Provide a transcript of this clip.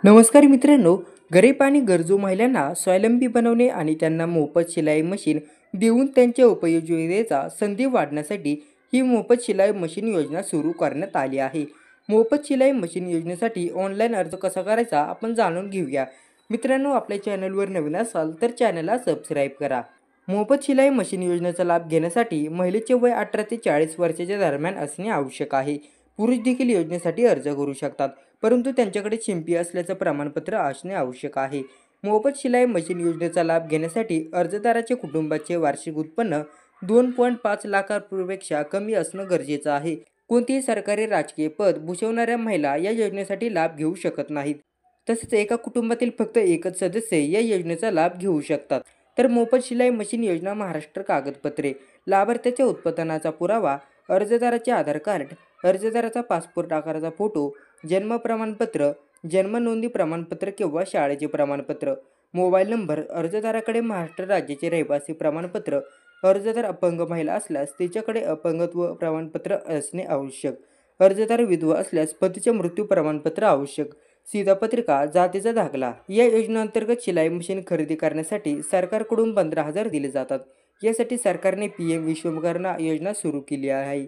नमस्कार मित्रांनो, गरीब आणि गरजू महिलांना स्वावलंबी बनवणे आणि त्यांना मोफत शिलाई मशीन देऊन त्यांच्या उपयोजितेचा संधी वाढवण्यासाठी ही मोफत शिलाई मशीन योजना सुरू करण्यात आली आहे. मोफत शिलाई मशीन योजनेसाठी ऑनलाईन अर्ज कसा करायचा आपण जाणून घेऊया. मित्रांनो, आपल्या चॅनलवर नवीन असाल तर चॅनलला सबस्क्राईब करा. मोफत शिलाई मशीन योजनेचा लाभ घेण्यासाठी महिलेचे वय 18 ते 40 वर्षाच्या दरम्यान असणे आवश्यक आहे. पुरुष देखील योजनेसाठी अर्ज करू शकतात, परंतु त्यांच्याकडे शिंपी असल्याचं प्रमाणपत्र असणे आवश्यक आहे. मोफत शिलाई मशीन योजनेचा लाभ घेण्यासाठी अर्जदाराच्या कुटुंबाचे वार्षिक उत्पन्न 2.5 लाखांपेक्षा कमी असणं गरजेचं आहे. कोणतीही सरकारी राजकीय पद भूषवणाऱ्या महिला या योजनेसाठी लाभ घेऊ शकत नाहीत. तसेच एका कुटुंबातील फक्त एकच सदस्य या योजनेचा लाभ घेऊ शकतात. तर मोफत शिलाई मशीन योजना महाराष्ट्र कागदपत्रे: लाभार्थ्याच्या उत्पन्नाचा पुरावा, अर्जदाराचे आधार कार्ड, अर्जदाराचा पासपोर्ट आकाराचा फोटो, जन्म प्रमाणपत्र, जन्म नोंदणी प्रमाणपत्र किंवा शाळेचे प्रमाणपत्र, मोबाईल नंबर, अर्जदाराकडे महाराष्ट्र राज्याचे रहिवासी प्रमाणपत्र, अर्जदार अपंग महिला असल्यास तिच्याकडे अपंगत्व प्रमाणपत्र असणे आवश्यक, अर्जदार विधवा असल्यास पतीचे मृत्यू प्रमाणपत्र आवश्यक, शिधापत्रिका, जातीचा दाखला. या योजनेअंतर्गत शिलाई मशीन खरेदी करण्यासाठी सरकारकडून 15,000 दिले जातात. यासाठी सरकारने PM विश्वकर्मा योजना सुरू केली आहे.